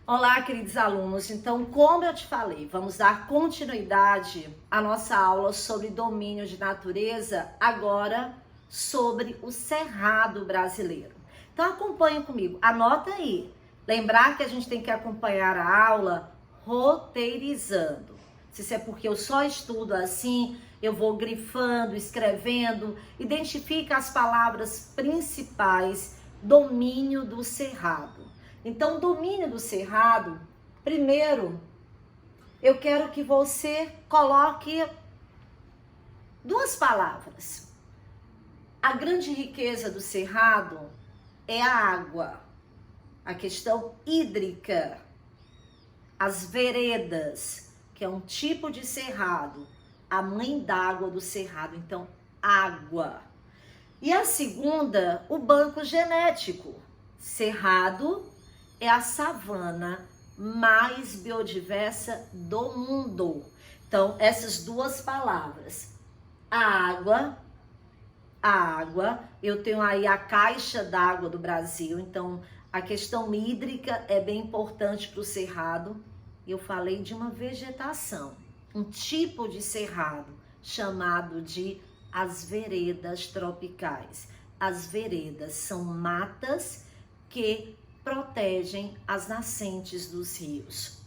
Olá, queridos alunos. Então, como eu te falei, vamos dar continuidade à nossa aula sobre domínio de natureza, agora sobre o Cerrado brasileiro. Então, acompanhe comigo, anota aí. Lembrar que a gente tem que acompanhar a aula roteirizando. Se isso é porque eu só estudo assim, eu vou grifando, escrevendo, identifica as palavras principais, domínio do Cerrado. Então, domínio do Cerrado, primeiro, eu quero que você coloque duas palavras. A grande riqueza do Cerrado é a água, a questão hídrica, as veredas, que é um tipo de cerrado, a mãe d'água do Cerrado, então, água. E a segunda, o banco genético. Cerrado é a savana mais biodiversa do mundo. Então, essas duas palavras, a água, eu tenho aí a caixa d'água do Brasil, então a questão hídrica é bem importante para o cerrado. Eu falei de uma vegetação, um tipo de cerrado chamado de as veredas tropicais. As veredas são matas que protegem as nascentes dos rios.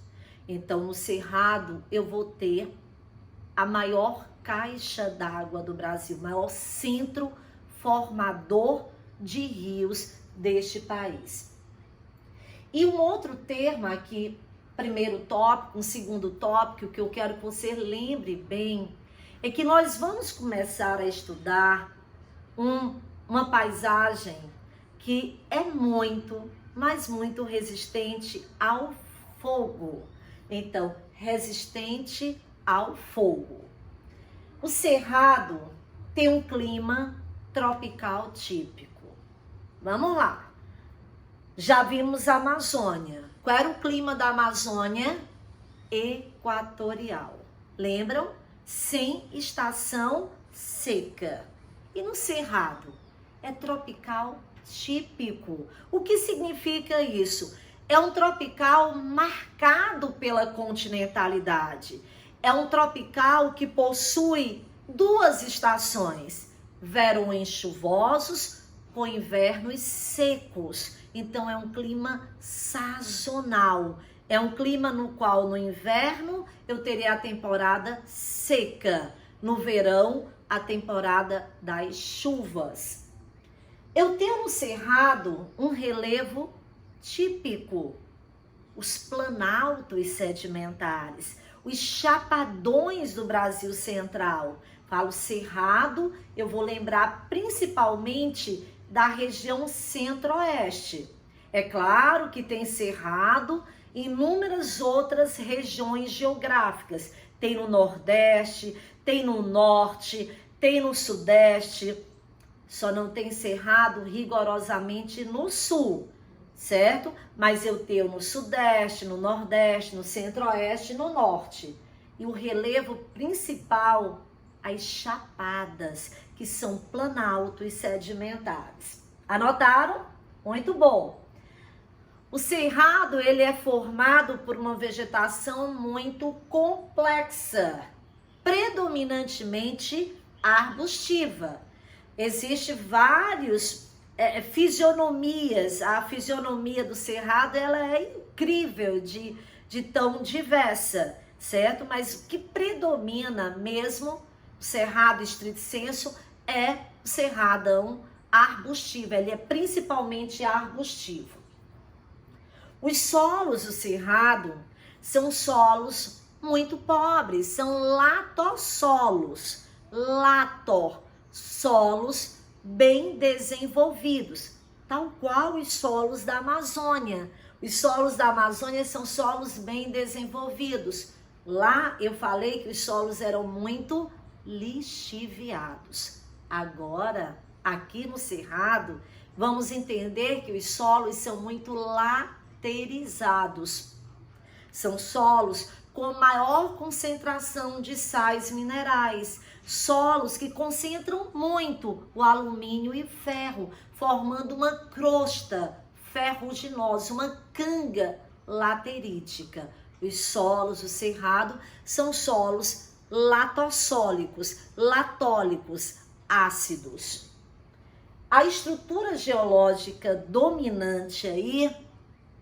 Então, no Cerrado, eu vou ter a maior caixa d'água do Brasil, maior centro formador de rios deste país. E um outro termo aqui, primeiro tópico, um segundo tópico, que eu quero que você lembre bem, é que nós vamos começar a estudar uma paisagem que é muito, mas muito resistente ao fogo. Então, resistente ao fogo. O Cerrado tem um clima tropical típico. Vamos lá. Já vimos a Amazônia. Qual era o clima da Amazônia? Equatorial. Lembram? Sem estação seca. E no Cerrado? É tropical típico. O que significa isso? É um tropical marcado pela continentalidade. É um tropical que possui duas estações, verões chuvosos com invernos secos. Então é um clima sazonal. É um clima no qual no inverno eu terei a temporada seca, no verão a temporada das chuvas. Eu tenho no Cerrado um relevo típico, os planaltos sedimentares, os chapadões do Brasil Central. Falo Cerrado, eu vou lembrar principalmente da região centro-oeste. É claro que tem Cerrado em inúmeras outras regiões geográficas. Tem no Nordeste, tem no Norte, tem no Sudeste. Só não tem Cerrado rigorosamente no Sul, certo? Mas eu tenho no Sudeste, no Nordeste, no Centro-Oeste e no Norte. E o relevo principal, as chapadas, que são planaltos sedimentares. Anotaram? Muito bom. O Cerrado, ele é formado por uma vegetação muito complexa, predominantemente arbustiva. Existem vários fisionomias. A fisionomia do Cerrado, ela é incrível de tão diversa, certo? Mas o que predomina mesmo, o Cerrado estrito sensu, é o cerradão arbustivo. Ele é principalmente arbustivo. Os solos do Cerrado são solos muito pobres, são latossolos, solos bem desenvolvidos, tal qual os solos da Amazônia. Os solos da Amazônia são solos bem desenvolvidos. Lá eu falei que os solos eram muito lixiviados. Agora, aqui no Cerrado, vamos entender que os solos são muito laterizados. São solos com maior concentração de sais minerais, solos que concentram muito o alumínio e ferro, formando uma crosta ferruginosa, uma canga laterítica. Os solos do cerrado são solos latossólicos, latólicos, ácidos. A estrutura geológica dominante aí,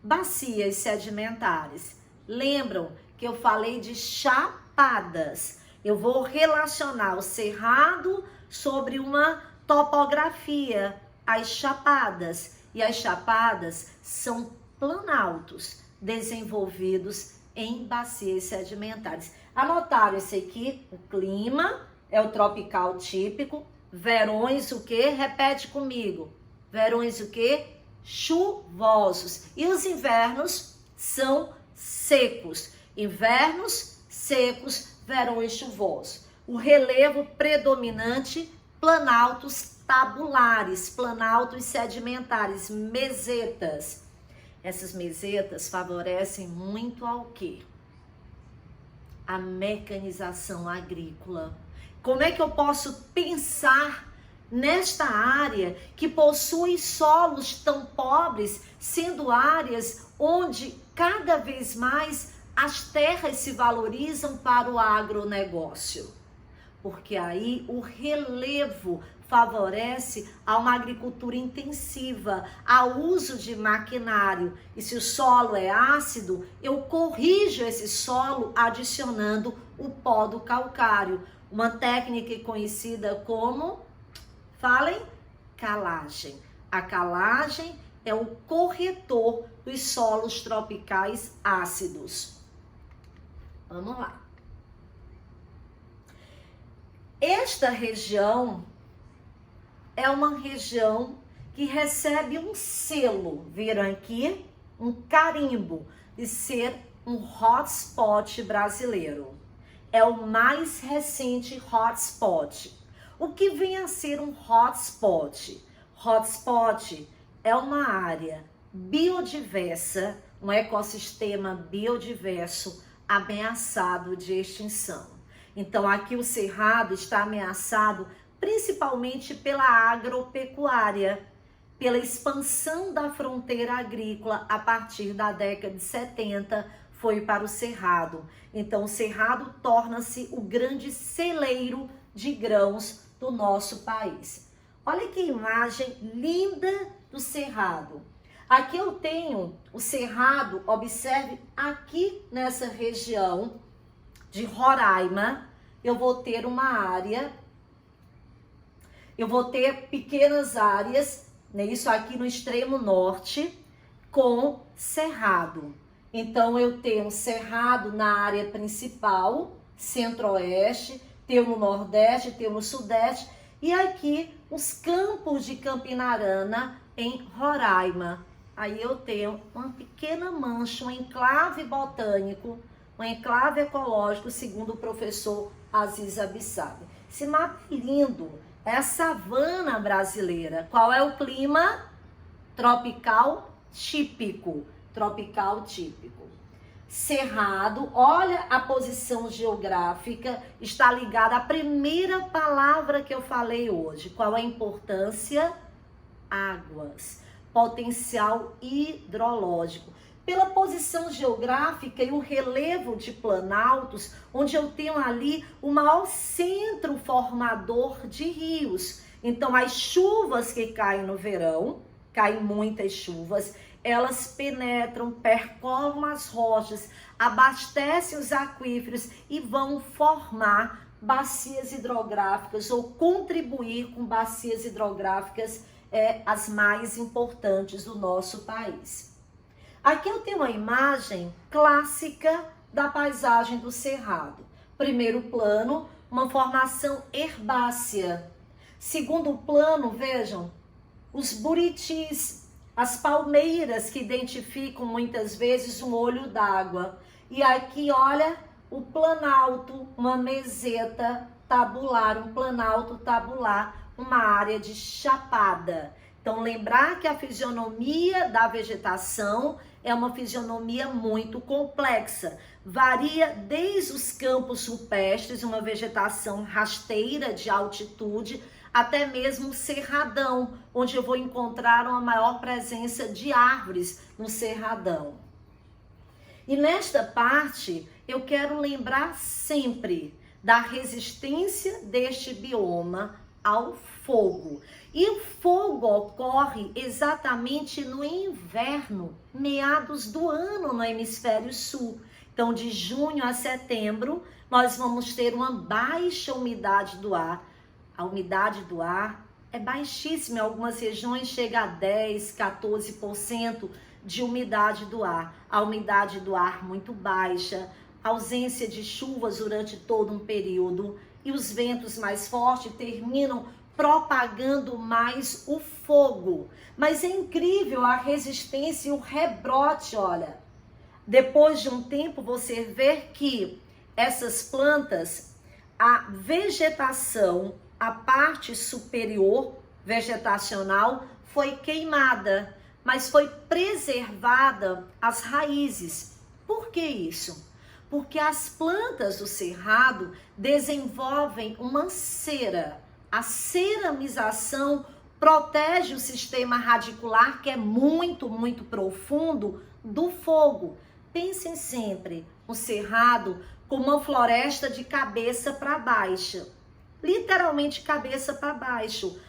bacias sedimentares. Lembram que eu falei de chapadas? Eu vou relacionar o cerrado sobre uma topografia, as chapadas. E as chapadas são planaltos desenvolvidos em bacias sedimentares. Anotaram esse aqui? O clima é o tropical típico. Verões o quê? Repete comigo. Verões o quê? Chuvosos. E os invernos são secos. Invernos secos, verões chuvosos. O relevo predominante, planaltos tabulares, planaltos sedimentares, mesetas. Essas mesetas favorecem muito ao quê? A mecanização agrícola. Como é que eu posso pensar nesta área que possui solos tão pobres, sendo áreas onde cada vez mais as terras se valorizam para o agronegócio? Porque aí o relevo favorece a uma agricultura intensiva, ao uso de maquinário. E se o solo é ácido, eu corrijo esse solo adicionando o pó do calcário. Uma técnica conhecida como, falem, calagem. A calagem é o corretor dos solos tropicais ácidos. Vamos lá. Esta região é uma região que recebe um selo, viram aqui, um carimbo de ser um hotspot brasileiro. É o mais recente hotspot. O que vem a ser um hotspot? Hotspot é uma área biodiversa, um ecossistema biodiverso ameaçado de extinção. Então, aqui o cerrado está ameaçado principalmente pela agropecuária, pela expansão da fronteira agrícola a partir da década de 70, foi para o cerrado. Então, o cerrado torna-se o grande celeiro de grãos do nosso país. Olha que imagem linda do cerrado. Aqui eu tenho o cerrado, observe aqui nessa região de Roraima, eu vou ter uma área, eu vou ter pequenas áreas, né, isso aqui no extremo norte, com cerrado. Então, eu tenho cerrado na área principal, centro-oeste, tenho no nordeste, tenho no sudeste, e aqui os campos de Campina em Roraima. Aí eu tenho uma pequena mancha, um enclave botânico, um enclave ecológico, segundo o professor Aziz Abissab. Esse mapa é lindo, é a savana brasileira. Qual é o clima? Tropical típico. Tropical típico. Cerrado, olha a posição geográfica, está ligada à primeira palavra que eu falei hoje. Qual é a importância? Águas. Potencial hidrológico. Pela posição geográfica e o relevo de planaltos, onde eu tenho ali o maior centro formador de rios. Então, as chuvas que caem no verão, caem muitas chuvas, elas penetram, percolam as rochas, abastecem os aquíferos e vão formar bacias hidrográficas ou contribuir com bacias hidrográficas as mais importantes do nosso país. Aqui eu tenho uma imagem clássica da paisagem do cerrado. Primeiro plano, uma formação herbácea. Segundo plano, vejam, os buritis, as palmeiras que identificam muitas vezes um olho d'água. E aqui, olha, o planalto, uma meseta tabular, um planalto tabular, uma área de chapada. Então, lembrar que a fisionomia da vegetação é uma fisionomia muito complexa. Varia desde os campos rupestres, uma vegetação rasteira de altitude, até mesmo o cerradão, onde eu vou encontrar uma maior presença de árvores no cerradão. E nesta parte, eu quero lembrar sempre da resistência deste bioma ao fogo. E o fogo ocorre exatamente no inverno, meados do ano no hemisfério sul. Então, de junho a setembro, nós vamos ter uma baixa umidade do ar. A umidade do ar é baixíssima, em algumas regiões chega a 10, 14% de umidade do ar. A umidade do ar muito baixa, ausência de chuvas durante todo um período e os ventos mais fortes terminam propagando mais o fogo. Mas é incrível a resistência e o rebrote, olha. Depois de um tempo você vê que essas plantas, a vegetação, a parte superior vegetacional foi queimada, mas foi preservada as raízes. Por que isso? Porque as plantas do cerrado desenvolvem uma cera. A ceramização protege o sistema radicular, que é muito, muito profundo, do fogo. Pensem sempre no cerrado como uma floresta de cabeça para baixo. Literalmente cabeça para baixo.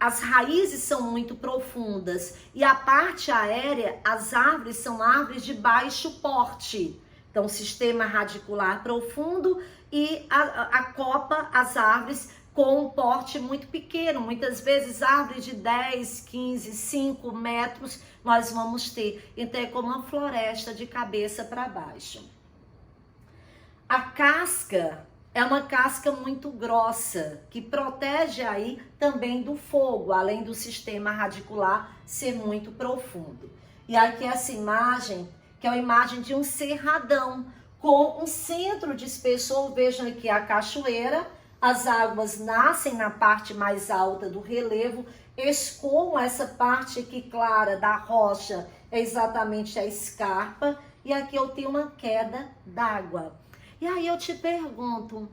As raízes são muito profundas e a parte aérea, as árvores são árvores de baixo porte. Então, sistema radicular profundo e acopa as árvores com um porte muito pequeno. Muitas vezes árvores de 10, 15, 5 metros nós vamos ter. Então, é como uma floresta de cabeça para baixo. A casca é uma casca muito grossa, que protege aí também do fogo, além do sistema radicular ser muito profundo. E aqui essa imagem, que é uma imagem de um cerradão, com um centro de espessor. Vejam aqui a cachoeira, as águas nascem na parte mais alta do relevo, escoam essa parte aqui clara da rocha, é exatamente a escarpa, e aqui eu tenho uma queda d'água. E aí eu te pergunto,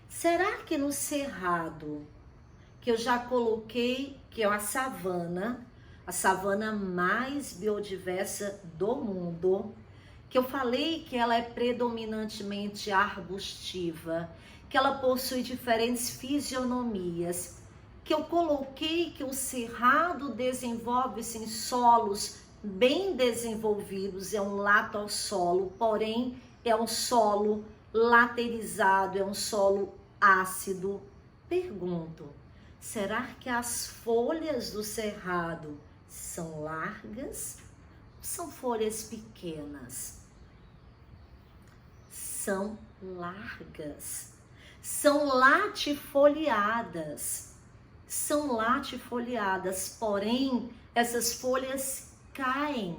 será que no cerrado, que eu já coloquei, que é a savana mais biodiversa do mundo, que eu falei que ela é predominantemente arbustiva, que ela possui diferentes fisionomias, que eu coloquei que o cerrado desenvolve-se em solos bem desenvolvidos, é um latossolo, porém é um solo laterizado, é um solo ácido. Pergunto, será que as folhas do cerrado são largas ou são folhas pequenas? São largas, são latifoliadas, porém essas folhas caem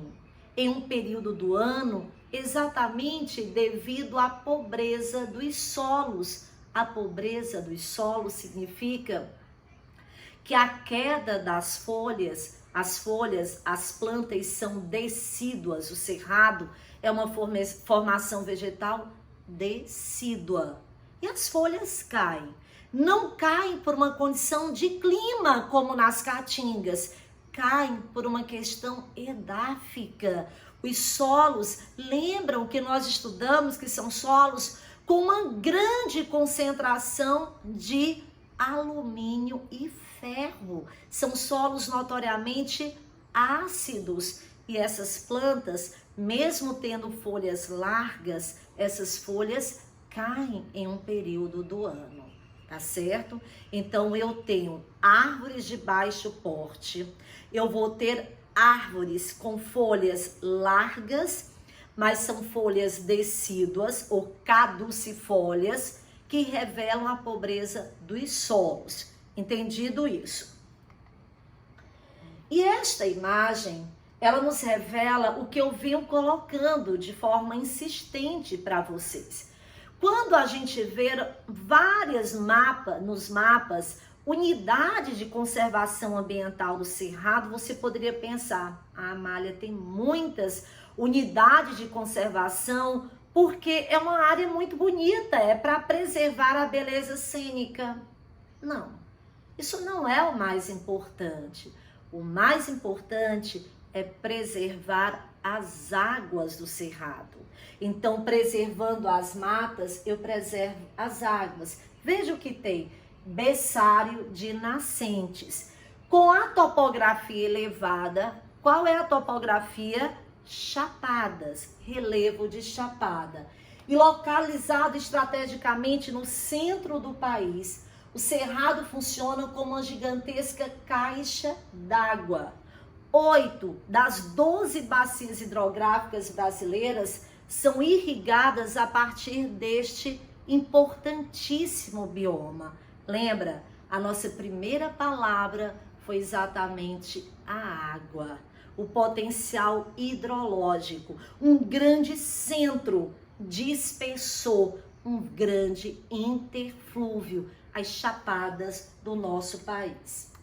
em um período do ano exatamente devido à pobreza dos solos. A pobreza dos solos significa que a queda das folhas, as plantas são decíduas. O cerrado é uma formação vegetal decídua. E as folhas caem. Não caem por uma condição de clima, como nas caatingas. Caem por uma questão edáfica. Os solos, lembram que nós estudamos que são solos com uma grande concentração de alumínio e ferro. São solos notoriamente ácidos. E essas plantas, mesmo tendo folhas largas, essas folhas caem em um período do ano, tá certo? Então eu tenho árvores de baixo porte, eu vou ter árvores com folhas largas, mas são folhas decíduas ou caducifólias, que revelam a pobreza dos solos. Entendido isso? E esta imagem, ela nos revela o que eu venho colocando de forma insistente para vocês. Quando a gente vê nos mapas, unidade de conservação ambiental do cerrado, você poderia pensar, Amália, tem muitas unidades de conservação, porque é uma área muito bonita, é para preservar a beleza cênica. Não, isso não é o mais importante. O mais importante é preservar as águas do cerrado. Então, preservando as matas, eu preservo as águas. Veja o que tem: berçário de nascentes. Com a topografia elevada, qual é a topografia? Chapadas, relevo de chapada. E localizado estrategicamente no centro do país, o cerrado funciona como uma gigantesca caixa d'água. 8 das 12 bacias hidrográficas brasileiras são irrigadas a partir deste importantíssimo bioma. Lembra? A nossa primeira palavra foi exatamente a água, o potencial hidrológico, um grande centro dispersor, um grande interflúvio, as chapadas do nosso país.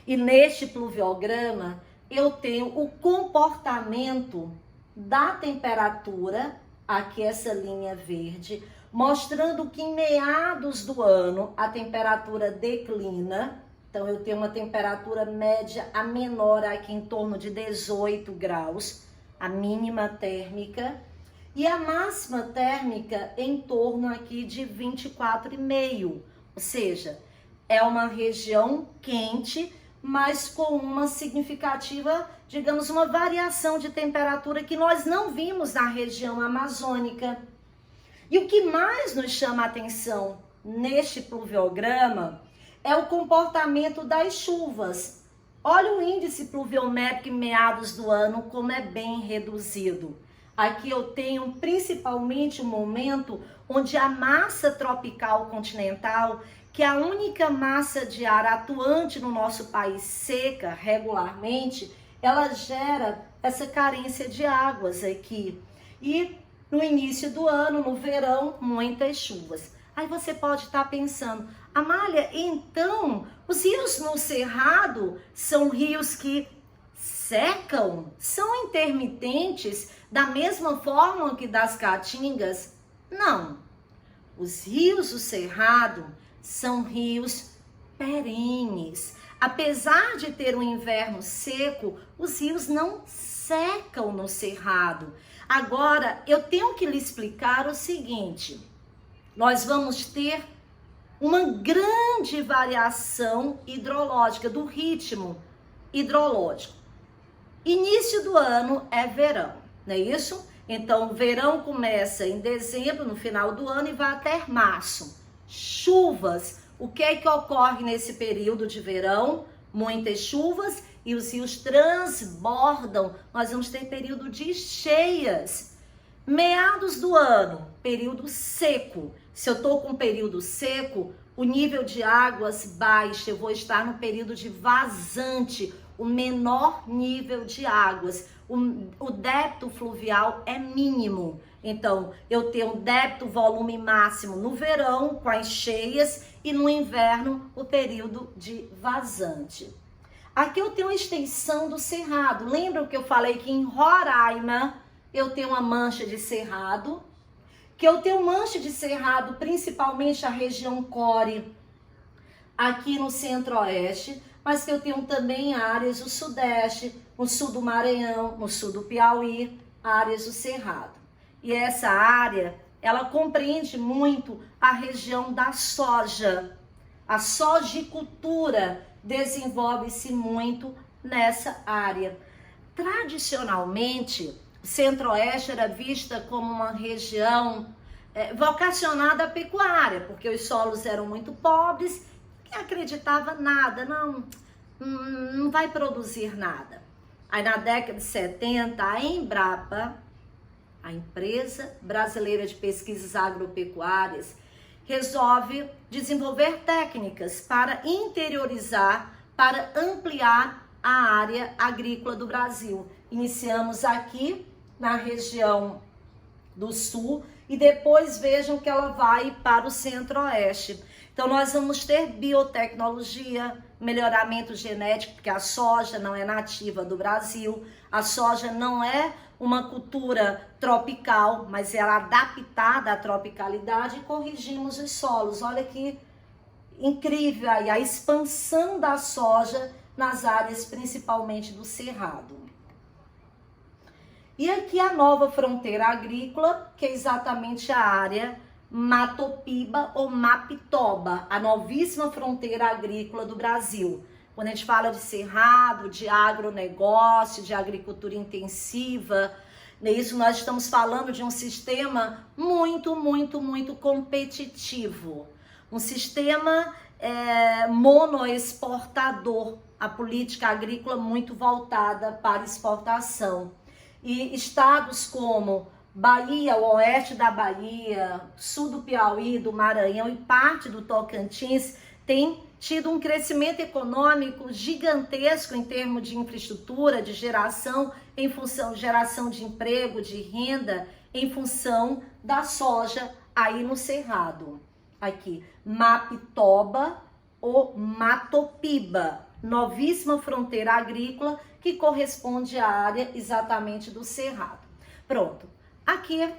E neste pluviograma eu tenho o comportamento da temperatura, aqui essa linha verde, mostrando que em meados do ano a temperatura declina. Então eu tenho uma temperatura média a menor aqui em torno de 18 graus, a mínima térmica, e a máxima térmica em torno aqui de 24,5, ou seja, é uma região quente, mas com uma significativa, digamos, uma variação de temperatura que nós não vimos na região amazônica. E o que mais nos chama a atenção neste pluviograma é o comportamento das chuvas. Olha o índice pluviométrico em meados do ano, como é bem reduzido. Aqui eu tenho principalmente um momento onde a massa tropical continental, que é a única massa de ar atuante no nosso país seca regularmente, ela gera essa carência de águas aqui. E no início do ano, no verão, muitas chuvas. Aí você pode estar pensando: Amália, então os rios no cerrado são rios que secam? São intermitentes da mesma forma que das caatingas? Não. Os rios do cerrado são rios perenes. Apesar de ter um inverno seco, os rios não secam no cerrado. Agora, eu tenho que lhe explicar o seguinte: nós vamos ter uma grande variação hidrológica, do ritmo hidrológico. Início do ano é verão, não é isso? Então, o verão começa em dezembro, no final do ano, e vai até março. Chuvas. O que é que ocorre nesse período de verão? Muitas chuvas e os rios transbordam. Nós vamos ter período de cheias. Meados do ano, período seco. Se eu estou com período seco, o nível de águas baixa. Eu vou estar no período de vazante, o menor nível de águas. O débito fluvial é mínimo. Então, eu tenho um débito volume máximo no verão, com as cheias, e no inverno, o período de vazante. Aqui eu tenho a extensão do cerrado. Lembra que eu falei que em Roraima eu tenho uma mancha de cerrado? Que eu tenho mancha de cerrado, principalmente a região Core, aqui no centro-oeste, mas que eu tenho também áreas do sudeste, no sul do Maranhão, no sul do Piauí, áreas do cerrado. E essa área, ela compreende muito a região da soja. A sojicultura desenvolve-se muito nessa área. Tradicionalmente, o centro-oeste era vista como uma região vocacionada à pecuária, porque os solos eram muito pobres, quem acreditava nada, não vai produzir nada. Aí na década de 70, a Embrapa, a Empresa Brasileira de Pesquisas Agropecuárias, resolve desenvolver técnicas para interiorizar, para ampliar a área agrícola do Brasil. Iniciamos aqui na região do sul e depois vejam que ela vai para o centro-oeste. Então nós vamos ter biotecnologia, melhoramento genético, porque a soja não é nativa do Brasil, a soja não é uma cultura tropical, mas ela é adaptada à tropicalidade, e corrigimos os solos. Olha que incrível aí a expansão da soja nas áreas principalmente do cerrado. E aqui a nova fronteira agrícola, que é exatamente a área Matopiba ou Mapitoba, a novíssima fronteira agrícola do Brasil. Quando a gente fala de cerrado, de agronegócio, de agricultura intensiva, nisso nós estamos falando de um sistema muito competitivo. Um sistema monoexportador, a política agrícola muito voltada para exportação. E estados como Bahia, o oeste da Bahia, sul do Piauí, do Maranhão e parte do Tocantins tem tido um crescimento econômico gigantesco em termos de infraestrutura, de geração, em função de geração de emprego, de renda, em função da soja aí no Cerrado. Aqui, Mapitoba ou Matopiba, novíssima fronteira agrícola que corresponde à área exatamente do Cerrado. Pronto, aqui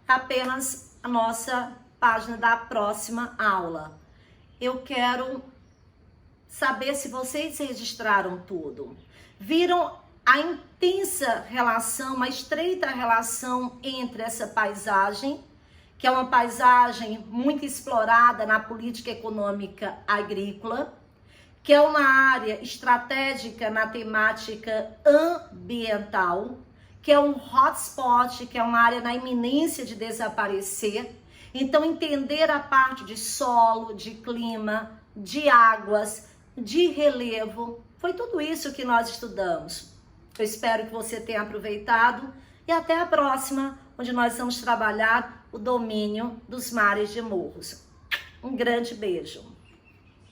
apenas a nossa página da próxima aula. Eu quero saber se vocês registraram tudo. Viram a intensa relação, a estreita relação entre essa paisagem, que é uma paisagem muito explorada na política econômica agrícola, que é uma área estratégica na temática ambiental, que é um hotspot, que é uma área na iminência de desaparecer. Então, entender a parte de solo, de clima, de águas, de relevo, foi tudo isso que nós estudamos. Eu espero que você tenha aproveitado e até a próxima, onde nós vamos trabalhar o domínio dos mares de morros. Um grande beijo.